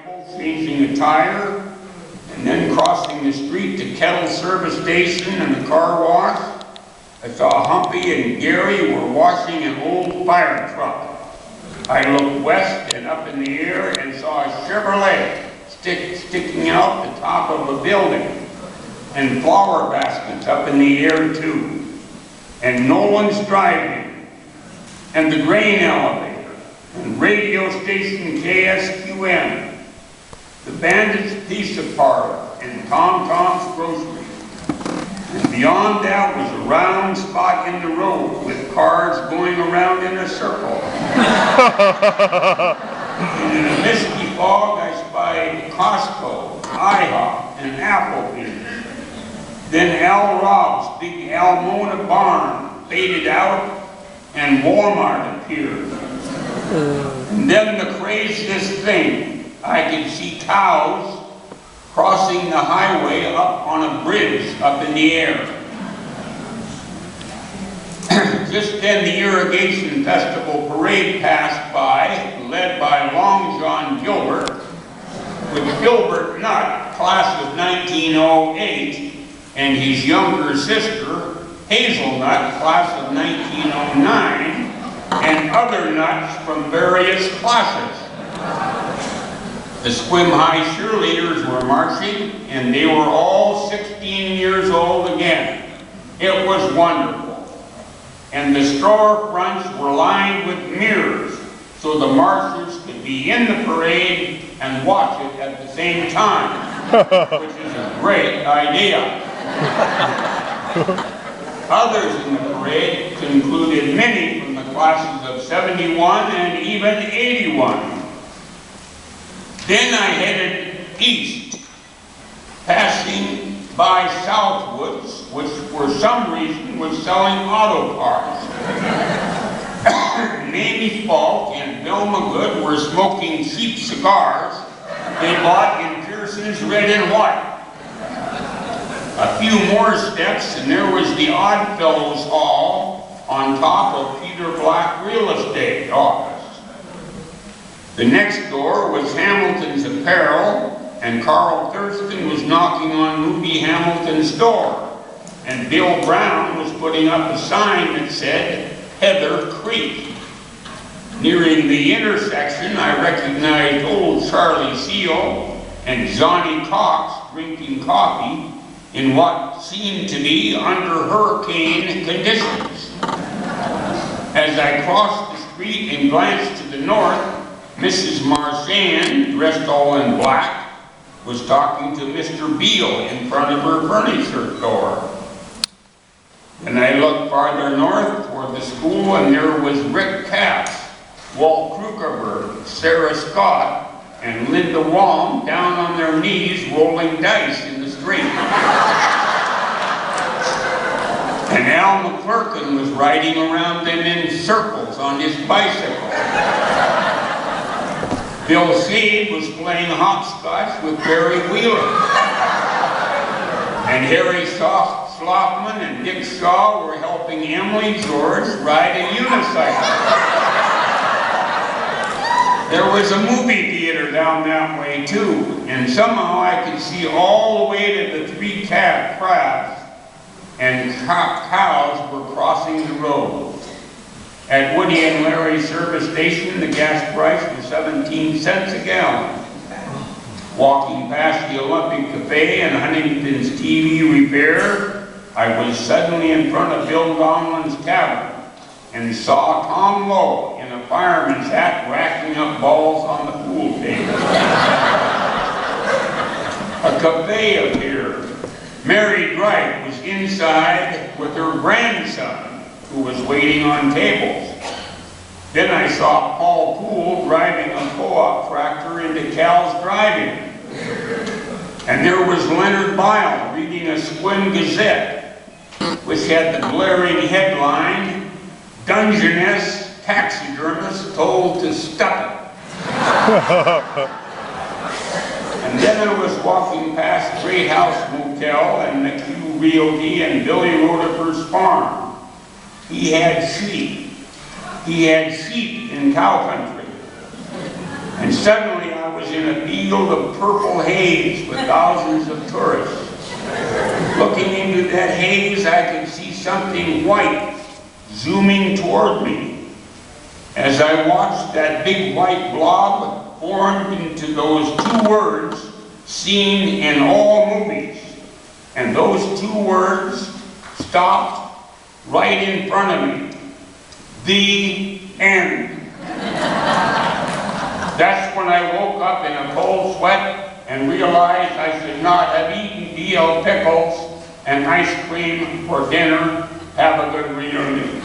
bicycle, changing a tire, and then crossing the street to Kettle Service Station and the car wash, I saw Humpy and Gary were washing an old fire truck. I looked west and up in the air and saw a Chevrolet sticking out the top of a building, and flower baskets up in the air too, and Nolan's driving, and the grain elevator, and radio station KSQM, the Bandit's Pizza Parlor, and Tom Tom's Grocery. And beyond that was a round spot in the road with cars going around in a circle. And in a misty fog, I spied Costco, IHOP, and Applebee's. Then Al Rob's big Almona barn faded out, and Walmart appeared. And then the craziest thing, I could see cows crossing the highway up on a bridge up in the air. Just then the Irrigation Festival parade passed by, led by Long John Gilbert, with Gilbert Nutt, class of 1908, and his younger sister, Hazel Nutt, class of 1909, and other nuts from various classes. The Swim High cheerleaders were marching, and they were all 16 years old again. It was wonderful. And the storefronts were lined with mirrors, so the marchers could be in the parade and watch it at the same time, which is a great idea. Others in the parade included many from the classes of 71 and even 81. Then I headed east, passing by Southwoods, which for some reason was selling auto parts. Mamie Falk and Vilma Good were smoking cheap cigars they bought in Pearson's Red and White. A few more steps and there was the Oddfellows Hall on top of Peter Black Real Estate office. The next door was Hamilton's Apparel, and Carl Thurston was knocking on Ruby Hamilton's door, and Bill Brown was putting up a sign that said Heather Creek. Nearing the intersection, I recognized old Charlie Seal and Johnny Cox drinking coffee in what seemed to be under hurricane conditions. As I crossed the street and glanced to the north, Mrs. Marchand, dressed all in black, was talking to Mr. Beale in front of her furniture store. Then I looked farther north toward the school, and there was Rick Katz, Walt Krugerberg, Sarah Scott, and Linda Wong down on their knees rolling dice in the street. And Al McClurkin was riding around them in circles on his bicycle. Bill Seed was playing hopscotch with Barry Wheeler. And Harry Sloffman and Dick Shaw were helping Emily George ride a unicycle. There was a movie theater down that way too, and somehow I could see all the way to the three crabs, and cows were crossing the road. At Woody and Larry's service station, the gas price was 17 cents a gallon. Walking past the Olympic Cafe and Huntington's TV Repair, I was suddenly in front of Bill Donlan's tavern and saw Tom Lowe in a fireman's hat racking up balls on the pool table. A cafe appeared. Mary Dright was inside with her grandson, who was waiting on tables. Then I saw Paul Poole driving a co-op tractor into Cal's drive-in. And there was Leonard Bile reading a Squim Gazette, which had the glaring headline, "Dungeness Taxidermist Told to Stuff It." And then I was walking past Great House Motel and McHugh Realty and Billy Rotifer's farm. He had sheep. He had sheep in cow country. And suddenly I I was in a field of purple haze with thousands of tourists. Looking into that haze, I could see something white zooming toward me. As I watched, that big white blob formed into those two words seen in all movies. And those two words stopped right in front of me. The end. That's when I woke up in a cold sweat and realized I should not have eaten dill pickles and ice cream for dinner. Have a good reunion.